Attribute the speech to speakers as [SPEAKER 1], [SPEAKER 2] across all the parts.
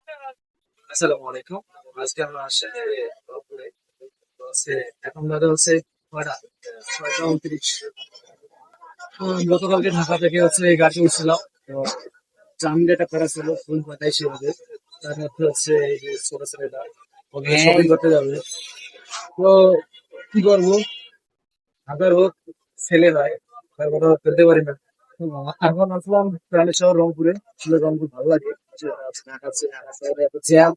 [SPEAKER 1] আসসালামু আলাইকুম। আজকে আমরা আসছি রংপুরে। এখন বাজে হচ্ছে কয়টা? 6টা 29। গতকালকে ঢাকা থেকে গাড়ি উঠছিলাম। তো জাম যেটা করা ছিল ফুল পাতায় সেভাবে। তার মধ্যে এই যে ছোট ছেলেটা ওকে শপিং করতে যাবে। তো কি করবো? ঢাকার হোক, ছেলে ভাই, তার কথা করতে পারি না। তো এখন আসলাম প্রাণের শহর রংপুরে। আসলে রংপুর ভালো লাগে। ঢাকা শহরে এত জ্যাম,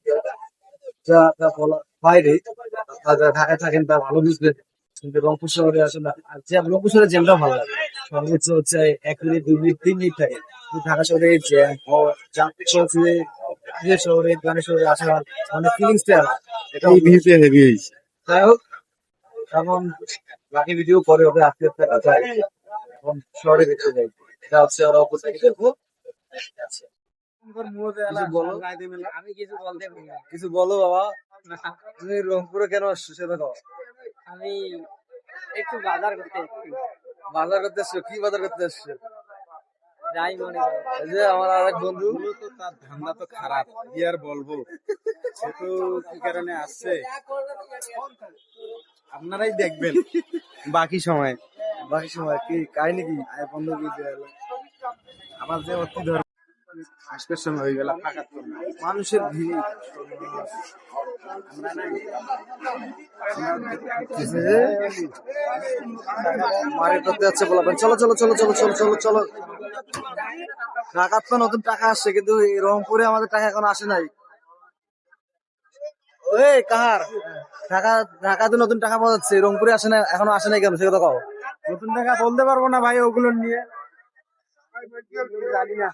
[SPEAKER 1] যা যা বলা বাইরে। যারা ঢাকায় থাকেন তা ভালো বুঝবেন। কিন্তু রংপুর শহরে আসলে রংপুর শহরে জ্যামটা ভালো লাগে। সর্বোচ্চ 1 মিনিট 2 মিনিট 3 মিনিট থাকে। কিন্তু ঢাকা শহরে এই জ্যাম জ্যাম হচ্ছে নিজের শহরে গ্রামের শহরে আসার মানে ফিলিংসটা আলাদা। এটা
[SPEAKER 2] এই
[SPEAKER 1] অন্য।
[SPEAKER 2] ভিউতে হেভি হয়েছে।
[SPEAKER 1] যাই হোক, এখন বাকি ভিডিও পরে হবে আস্তে আস্তে যাই। এখন শহরে দেখতে যাই। এটা হচ্ছে ওরা অপোজিট। কিছু বলো।
[SPEAKER 3] আমি কিছু বলতে পারি না।
[SPEAKER 1] কিছু বলো বাবা। তুমি রংপুরে কেন আসছো সেটা কও।
[SPEAKER 3] আমি একটু বাজার করতে এসেছি।
[SPEAKER 1] বাজার করতে এসছো? কি বাজার করতে এসছো?
[SPEAKER 3] যাই মনে করো।
[SPEAKER 1] এই যে আমার আরেক বন্ধু।
[SPEAKER 2] মূলত তার ধান্দা তো খারাপ, কি আর বলবো। সে তো কি কারণে আসছে আপনারাই দেখবেন বাকি সময়।
[SPEAKER 1] বাকি সময় কি কাহিনী কি?
[SPEAKER 2] বন্ধু কি আমার যে অতি ধর আজকের সময় হয়ে গেল ফাঁকা তো না।
[SPEAKER 1] মানুষের ভিড়।
[SPEAKER 2] আমরা নাই
[SPEAKER 1] মার্কেট করতে যাচ্ছে বলবেন। চলো চলো চলো চলো চলো চলো চলো। ঢাকার তো নতুন টাকা আসছে, কিন্তু এই রংপুরে আমাদের টাকা এখনো আসে নাই। ওই কাহার ঢাকা, ঢাকাতে নতুন টাকা পাওয়া যাচ্ছে, রংপুরে আসে না, এখনো আসে নাই কেন সে কথা কও।
[SPEAKER 2] নতুন টাকা বলতে পারবো না ভাই, ওগুলো নিয়ে জানি না।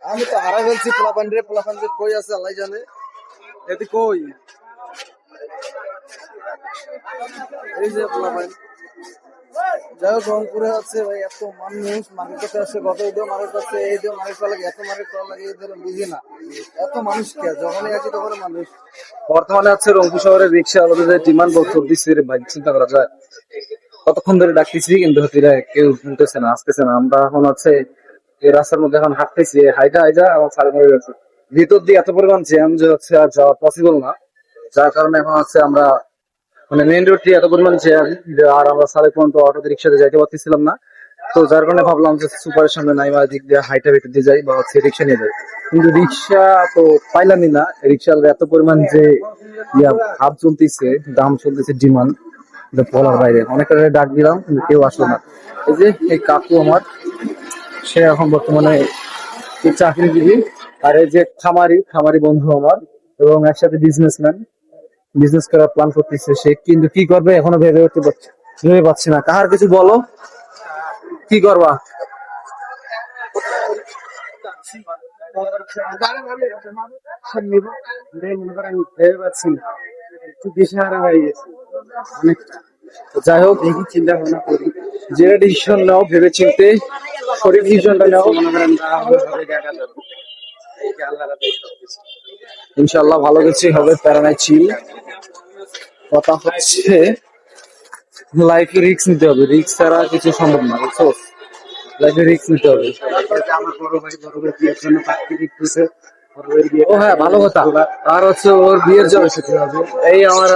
[SPEAKER 1] আমি তো হারাই ফেলছি পোলাপান রে। পোলাপান যে কই আছে আল্লাহ জানে। এটি কই? এই যে পোলাপান। যাই হোক, রংপুরে হচ্ছে ভাই এত মানুষ মার্কেট করতে আসছে। গত ঈদেও মার্কেট করছে, এই ঈদেও মার্কেট করা লাগে। এত মার্কেট করা লাগে এই ধরো বুঝি না। এত মানুষ কে? যখনই আসি তখন মানুষ। বর্তমানে হচ্ছে রংপুর শহরের রিক্সা আলাদা ডিমান্ড বক্স দিচ্ছে রে ভাই, চিন্তা করা যায়। কতক্ষণ ধরে ডাকতেছি কিন্তু এরা কেউ শুনতেছে না, আসতেছে না। আমরা এখন এই রাস্তার মধ্যে এখন হাঁটতেছি, হাইটা হাইটা আমার সাড়ে হয়ে গেছে। ভিতর দিয়ে এত পরিমাণ জ্যাম যে আর যাওয়া পসিবল না। যার কারণে এখন আমরা মানে মেইন রোড দিয়ে এত পরিমাণ জ্যাম যে আর আমরা সাড়ে পর্যন্ত অটোতে রিক্সাতে যাইতে পারতেছিলাম না। তো যার কারণে ভাবলাম যে সুপারের সামনে নাই বা দিক দিয়ে হাইটা ভিতর দিয়ে যাই বা রিক্সা নিয়ে যাই। কিন্তু রিক্সা তো পাইলামই না। রিক্সার এত পরিমাণ যে ভাব চলতেছে, দাম চলতেছে, ডিমান্ড বলার বাইরে। অনেক ডাক দিলাম কিন্তু কেউ আসলো না। এই যে এই কাকু আমার, সে এখন বর্তমানে চাকরিজীবী। আর এই যে খামারি খামারি বন্ধু আমার, এবং একসাথে বিজনেসম্যান, বিজনেস করার প্ল্যান করতেছে সে, কিন্তু কি করবে এখনো ভেবে পাচ্ছি না। কাহার কিছু বলো, কি করবা? ভেবে পাচ্ছি না, একটু দিশেহারা হয়ে গেছে অনেকটা। যাই হোক, দেখি চিন্তা ভাবনা করি। যে ডিসিশন নাও ভেবে চিনতে, সঠিক ডিসিশনটা নাও। ইনশাল্লাহ ভালো কিছুই হবে, প্যারানাই চিল। কথা হচ্ছে লাইফে রিস্ক নিতে হবে, রিস্ক ছাড়া কিছু সম্ভব না, বুঝছো? লাইফে রিস্ক নিতে হবে।
[SPEAKER 2] আমার বড় ভাই বড় ভাই বিয়ের জন্য পাত্রী দেখতেছে। বড় ভাইয়ের বিয়ে
[SPEAKER 1] ও হ্যাঁ, ভালো কথা। আর ওর বিয়ের জন্য এই আমার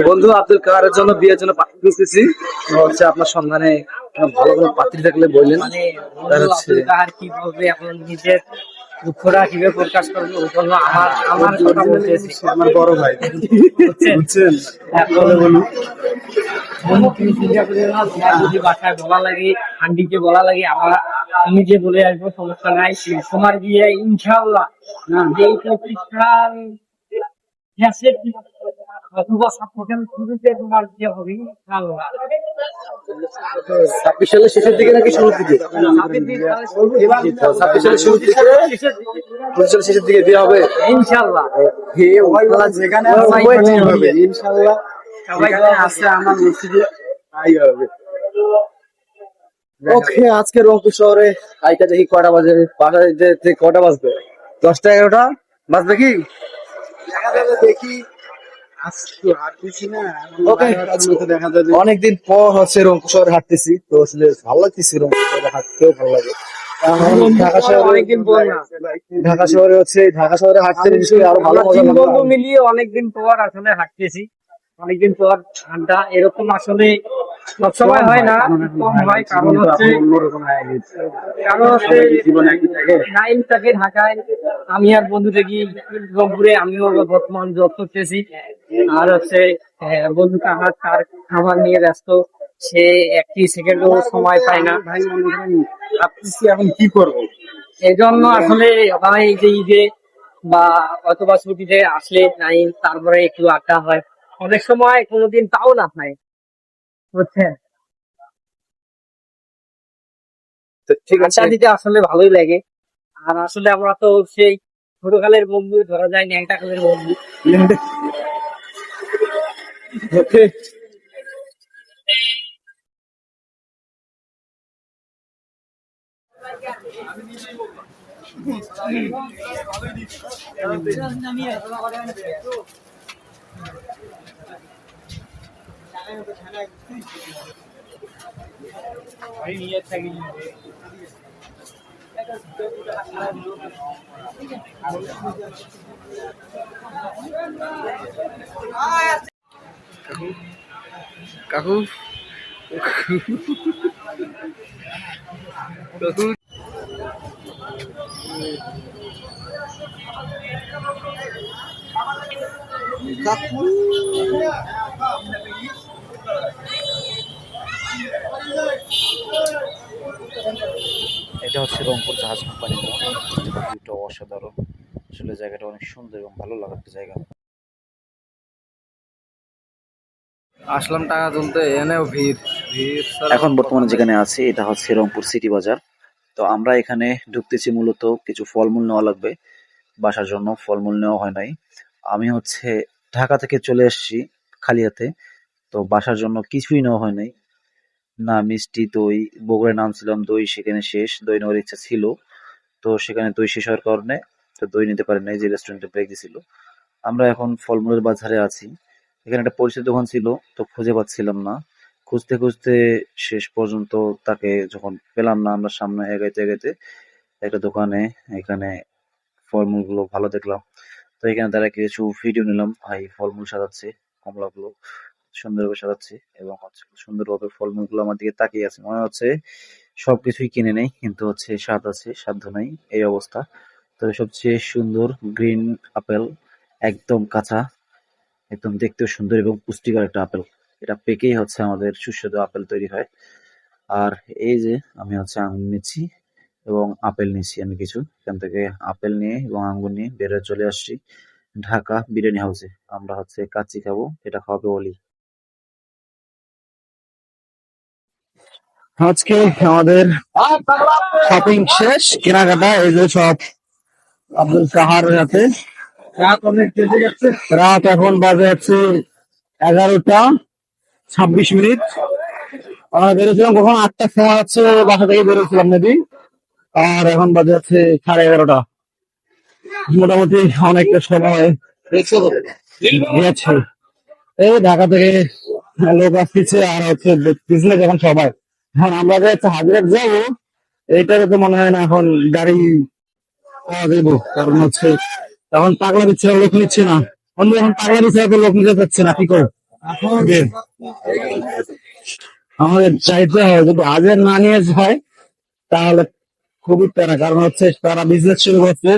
[SPEAKER 1] বন্ধু আব্দুল কাদের জন্য বিয়ের জন্য পাত্রী খুঁজতেছি। তো আপনার সন্ধানে ভালো কোনো পাত্রী থাকলে বললেন।
[SPEAKER 3] মানে বন্ধু আব্দুল কাহার কি বলবে এখন, নিজের দুঃখটা কিভাবে প্রকাশ করবে ওই জন্য আমার কথা বলতেছি।
[SPEAKER 2] আমার বড় ভাই,
[SPEAKER 3] বুঝছেন?
[SPEAKER 2] বুঝছেন?
[SPEAKER 3] এখন বন্ধু তুমি চিন্তা করে না, তোমার যদি বাসায় বলা লাগে, আন্টিকে বলা লাগে, আমি যে বলে আসবো সমস্যা নাই। তোমার বিয়ে ইনশাআল্লাহ যে 25 সাল গ্যাসের অথবা সাপোর্টের শুরুতে তোমার বিয়ে হবে ইনশাআল্লাহ।
[SPEAKER 1] 26 সালের শেষের দিকে নাকি শুরুর দিকে? 26 সালের শুরুর দিকে, 25 সালের শেষের দিকে বিয়ে হবে
[SPEAKER 3] ইনশাআল্লাহ।
[SPEAKER 2] যেখানে হবে ইনশাল্লাহ।
[SPEAKER 3] সবাই
[SPEAKER 2] আছে আমার মসজিদে তাই হবে।
[SPEAKER 1] ওকে, আজকে রংপুর শহরে আইটা দেখি কয়টা বাজে, বাসায় যেতে কয়টা বাজবে? 10টা 11টা। বাঁচবে কি?
[SPEAKER 2] দেখা যাবে দেখি। আজকে হাঁটতেছি না, এখন
[SPEAKER 1] ওকে,
[SPEAKER 2] লাগাতার মতো দেখা যাবে।
[SPEAKER 1] অনেকদিন পর হচ্ছে রংপুর শহরে হাঁটতেছি, তো আসলে ভালো লাগতেছে, রংপুর শহরে হাঁটতেও ভালো লাগে। কারণ ঢাকা শহরে
[SPEAKER 3] অনেকদিন পর না,
[SPEAKER 1] ঢাকা শহরে হাঁটতে নিশ্চয়ই আরো ভালো
[SPEAKER 3] আমরা
[SPEAKER 1] মজা
[SPEAKER 3] তিন
[SPEAKER 1] লাগবে।
[SPEAKER 3] বন্ধু মিলিয়ে অনেকদিন পর আসলে হাঁটতেছি। অনেকদিন পর আড্ডা এরকম আসলে সবসময় হয় না, কম হয়। কারণ হচ্ছে
[SPEAKER 2] জীবনে একই থাকে।
[SPEAKER 3] নাইন থাকে ঢাকায়, আমি আর বন্ধু থাকি রংপুরে। আমিও বর্তমান জব করতেছি। আর হচ্ছে বন্ধু আমার তার খাবার নিয়ে ব্যস্ত, সে একটি সেকেন্ডও সময় পায় না।
[SPEAKER 2] ভাই মনে করেন ভাবতেছি এখন কি করবো।
[SPEAKER 3] এই জন্য আসলে হয় এই যে ঈদে বা অথবা ছুটিতে আসলে নাই, তারপরে একটু আড্ডা হয়। অনেক সময় কোনোদিন তাও না হয়, বুঝছেন।
[SPEAKER 1] তো ঠিক আছে,
[SPEAKER 3] আড্ডা দিতে আসলে ভালোই লাগে। আর আসলে আমরা তো সেই ছোটকালের বন্ধু, ধরা যায় ন্যাংটা কালের বন্ধু।
[SPEAKER 1] ওকে। কাকু, কাকু, কাকু।
[SPEAKER 4] এটা হচ্ছে রংপুর জাহাজ কোম্পানি মোড়। ভিউটা অসাধারণ, আসলে জায়গাটা অনেক সুন্দর এবং ভালো লাগার একটা জায়গা।
[SPEAKER 1] আসলাম টাকা তুলতে, এনেও ভিড়, ভিড় ছাড়া
[SPEAKER 4] এখন
[SPEAKER 1] কোনো কথা
[SPEAKER 4] বর্তমানে
[SPEAKER 1] নাই।
[SPEAKER 4] যেখানে আছি এটা হচ্ছে রংপুর সিটি বাজার। তো আমরা এখানে ঢুকতেছি মূলত কিছু ফলমূল নেওয়া লাগবে বাসার জন্য, ফলমূল নেওয়া হয় নাই। আমি হচ্ছে ঢাকা থেকে চলে এসেছি খালি হাতে, তো বাসার জন্য কিছুই নেওয়া হয় নাই। না মিষ্টি, দই, বগুড়ায় নামছিলাম, দই সেখানে শেষ, দই নেওয়ার ইচ্ছা ছিল, তো সেখানে দই শেষ হওয়ার কারণে তো দই নিতে পারি নাই, যে রেস্টুরেন্টে ব্রেক দিছিল। আমরা এখন ফলমূলের বাজারে আছি। এখানে একটা পরিচিত দোকান ছিল, তো খুঁজে পাচ্ছিলাম না। খুঁজতে খুঁজতে শেষ পর্যন্ত তাকে যখন পেলাম না, আমরা সামনে এগাইতে এগাইতে একটা দোকানে এখানে ফলমূলগুলো ভালো দেখলাম। তো এখানে তারা কিছু ভিডিও নিলাম। ভাই ফলমূল সাজাচ্ছে, কমলাগুলো সুন্দরভাবে সাজাচ্ছে এবং হচ্ছে সুন্দরভাবে ফলমূলগুলো আমার দিকে তাকিয়ে আছে। মনে হচ্ছে সবকিছুই কিনে নেই, কিন্তু হচ্ছে স্বাদ আছে, সাধ্য নাই, এই অবস্থা। তবে সবচেয়ে সুন্দর গ্রিন আপেল, একদম কাঁচা, একদম দেখতেও সুন্দর এবং পুষ্টিকর একটা আপেল। এটা পেকেই হচ্ছে আমাদের সুস্বাদু আপেল তৈরি হয়। আর এই যে আমি হচ্ছে আঙুর নিচ্ছি এবং আপেল নিচ্ছি আমি কিছু। এখান থেকে আপেল নিয়ে এবং আঙ্গুর নিয়ে বের হয়ে চলে আসছি ঢাকা বিরিয়ানি হাউসে। আমরা হচ্ছে কাচ্চি খাবো, এটা খাওয়াবে অলি।
[SPEAKER 1] আজকে আমাদের শপিং শেষ, কেনাকাটা এই যে সব আব্দুল কাহার হাতে। রাত অনেক বেজে যাচ্ছে, রাত এখন বাজে হচ্ছে 11টা 26 মিনিট। আমরা বেরোছিলাম কখন, 8টার সময় হচ্ছে বাসা থেকে বেরোছিলাম মেবি, আর এখন বাজে হচ্ছে 11:30। মোটামুটি অনেকটা সময় গেছে। এই ঢাকা থেকে লোক আসতেছে, আর হচ্ছে বিজনেস এখন সবাই। এখন আমরা যে হচ্ছে হাজিরাট যাবো, এইটাকে তো মনে হয় না এখন গাড়ি পাওয়া যাবো, কারণ হচ্ছে এখন পাগলা দিচ্ছে, লোক নিচ্ছে না। অন্য এখন পাগলা দিচ্ছে, লোক নিতে পারছে না, কি করে আমাদের চাইতে হয়। যদি হাজার না নিয়ে হয় তাহলে খুবই প্যারা, কারণ হচ্ছে তারা বিজনেস শুরু করছে,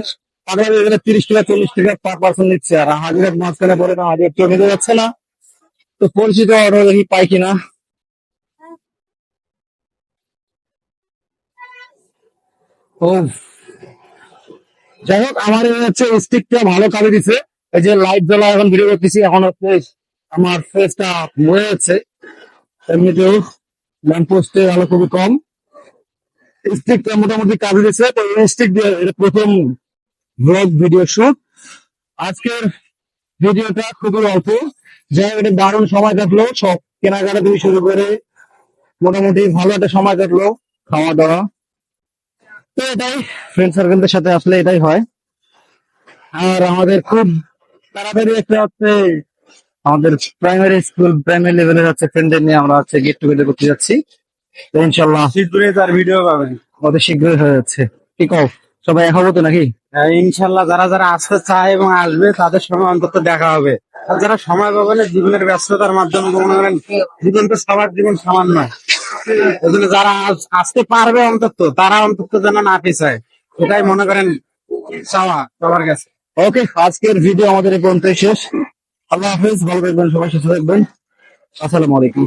[SPEAKER 1] তাদের এখানে 30 টাকা 40 টাকা পার পার্সন নিচ্ছে, আর হাজিরার মাঝখানে পরে না হাজির কেউ নিতে যাচ্ছে না। তো পরিচিত অটো দেখি পাই কিনা। ও যাই হোক, আমার এই হচ্ছে স্টিকটা ভালো কাজে দিছে। এই যে লাইট জ্বলা, এখন ভিডিও করতেছি, এখন হচ্ছে আমার ফেসটা বয়ে যাচ্ছে। এমনিতেও ল্যাম্প পোস্টে আলো খুবই কম, স্টিকটা মোটামুটি কাজে দিচ্ছে। তো এই স্টিক দিয়ে এটা প্রথম ব্লগ ভিডিও শুট। আজকের ভিডিওটা খুবই অল্প, যাই হোক এটা দারুণ সময় কাটলো, সব কেনাকাটা থেকে শুরু করে মোটামুটি ভালো একটা সময় কাটলো, খাওয়া দাওয়া। তো এটাই, ফ্রেন্ড সার্কেলদের সাথে আসলে এটাই হয়। আর আমাদের খুব তাড়াতাড়ি একটা হচ্ছে আমাদের প্রাইমারি লেভেলের হচ্ছে ফ্রেন্ডদের নিয়ে আমরা হচ্ছে গেট টুগেদার করতে যাচ্ছি। তো ইনশাল্লাহ
[SPEAKER 2] শীঘ্রই তার ভিডিও পাবেন।
[SPEAKER 1] অতি শীঘ্রই হয়ে যাচ্ছে। ঠিক আছে, সবাই এক হবো তো নাকি?
[SPEAKER 2] হ্যাঁ, ইনশাল্লাহ যারা যারা আসতে চায় এবং আসবে তাদের সঙ্গে অন্তত দেখা হবে। আর যারা সময় পাবে না জীবনের ব্যস্ততার মাধ্যমে, মনে করেন জীবন তো সবার জীবন সমান নয়, এই জন্য যারা আসতে পারবে অন্তত তারা অন্তত যেন না পিছায়, এটাই মনে করেন চাওয়া সবার কাছে।
[SPEAKER 1] ওকে, আজকের ভিডিও আমাদের এই পর্যন্ত শেষ। আল্লাহ হাফেজ, ভালো থাকবেন, সবাই সুস্থ থাকবেন। আসসালামু আলাইকুম।